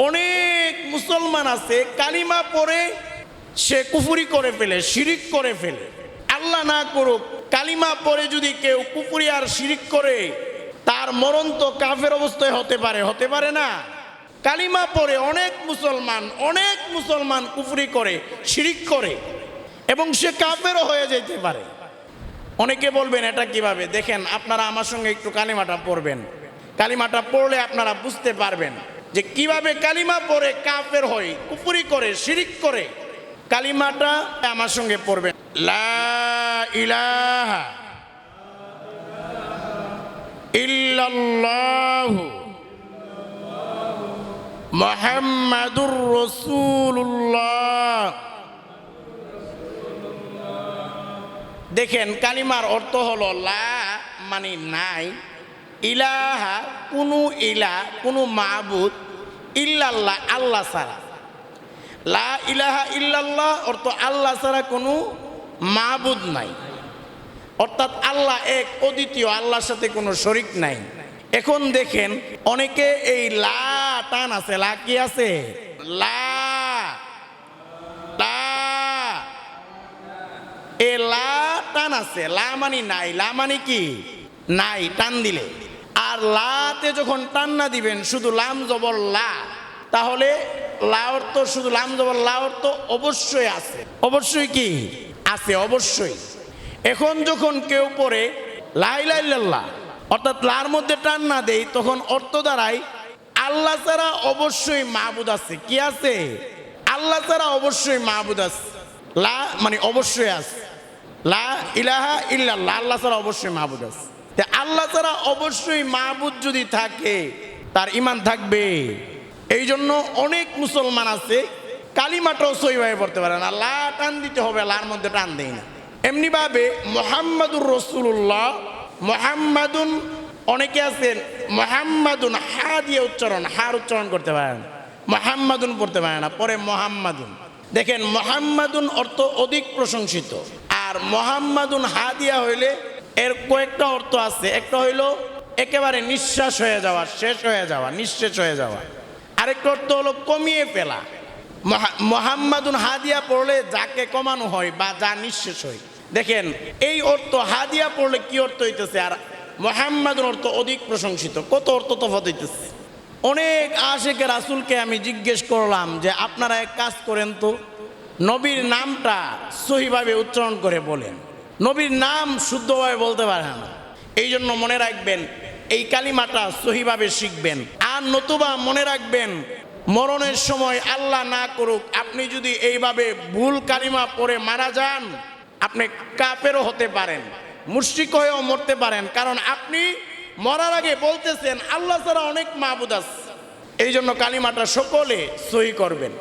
অনেক মুসলমান আছে কালিমা পড়ে সে কুফরি করে ফেলে, শিরিক করে ফেলে। আল্লাহ না করুক, কালিমা পড়ে যদি কেউ কুফরি আর শিরিক করে তার মরণ তো কাফের অবস্থায় হতে পারে, হতে পারে না? কালিমা পড়ে অনেক মুসলমান কুফরি করে, শিরিক করে এবং সে কাফেরও হয়ে যেতে পারে। অনেকে বলবেন এটা কিভাবে? দেখেন, আপনারা আমার সঙ্গে একটু কালিমাটা পড়বেন। কালিমাটা পড়লে আপনারা বুঝতে পারবেন যে কিভাবে কালিমা পড়ে কাফের হয়, কুফরি করে, শিরিক করে। কালিমাটা আমার সঙ্গে পড়বেন। লা ইলাহা ইল্লাল্লাহু মুহাম্মাদুর রাসূলুল্লাহ। দেখেন, কালিমার অর্থ হলো লা মানে নাই, ইলাহা কোনো ইলা, কোনো মাবুদ, ইল্লাল্লাহ আল্লাহ ছাড়া। লা ইলাহা ইল্লাল্লাহ অর্থ আল্লাহ ছাড়া কোনো মাবুদ নাই, অর্থাৎ আল্লাহ এক, অদ্বিতীয়, আল্লাহর সাথে কোনো শরিক নাই। এখন দেখেন, অনেকে এই লা টান আছে, লা কি আছে? লা লা এ লা টান আছে, লা মানে নাই, লা মানে কি? নাই, টান দিলে। আর লাতে যখন টান না দিবেন, শুধু লাম জবর লা, তাহলে লা অর্থ, শুধু লাম জবর লা অর্থ অবশ্যই আছে। অবশ্যই কি আছে? অবশ্যই। এখন যখন কেউ পড়ে লা ইলাহা ইল্লাল্লাহ অর্থাৎ লার মধ্যে টান না দেই, তখন অর্থ দাঁড়ায় আল্লাহ ছাড়া অবশ্যই মাবুদ আছে। কি আছে? আল্লাহ ছাড়া অবশ্যই মাবুদ আছে। লা মানে অবশ্যই আছে। লা ইলাহা ইল্লাল্লাহ, আল্লাহ ছাড়া অবশ্যই মাবুদ আছে। আল্লাহ ছাড়া অবশ্যই মাবুদ যদি থাকে, তার ঈমান থাকবে। এই জন্য অনেক মুসলমান আছে কালিমাটাও সহিভাবে পড়তে পারে না, লা টান দিতে হবে, লার মধ্যে টান দেয় না। এমনি ভাবে মুহাম্মাদুর রাসূলুল্লাহ, মুহাম্মাদুন, অনেকে আছেন মুহাম্মাদুন হা দিয়ে উচ্চারণ, হার উচ্চারণ করতে পারে না, মুহাম্মাদুন পড়তে পারে না, পরে মুহাম্মাদুন। দেখেন, মুহাম্মাদুন অর্থ অধিক প্রশংসিত, আর মুহাম্মাদুন হা দিয়া হইলে এর কয়েকটা অর্থ আছে। একটা হইল একেবারে নিঃশ্বাস হয়ে যাওয়া, শেষ হয়ে যাওয়া, নিঃশেষ হয়ে যাওয়া। আরেকটা অর্থ হলো কমিয়ে ফেলা। মুহাম্মাদুন হাদিয়া পড়লে যাকে কমানো হয় বা যা নিঃশেষ হয়। দেখেন, এই অর্থ হাদিয়া পড়লে কি অর্থ হইতেছে, আর মুহাম্মাদুন অর্থ অধিক প্রশংসিত, কত অর্থ তফাৎ হইতেছে। অনেক আশিকে রাসূলকে আমি জিজ্ঞেস করলাম যে আপনারা এক কাজ করেন তো, নবীর নামটা সহিভাবে উচ্চারণ করে বলেন। নবীর নাম শুদ্ধভাবে বলতে পারে না। এই জন্য মনে রাখবেন, এই কালিমাটা সহিভাবে শিখবেন। আর নতুবা মনে রাখবেন, মরণের সময় আল্লাহ না করুক, আপনি যদি এইভাবে ভুল কালিমা পড়ে মারা যান, আপনি কাফেরও হতে পারেন, মুশরিক হয়েও মরতে পারেন। কারণ আপনি মরার আগে বলতেছেন আল্লাহ ছাড়া অনেক মাবুদ আছে। এই জন্য কালিমাটা সকলে সহি করবেন।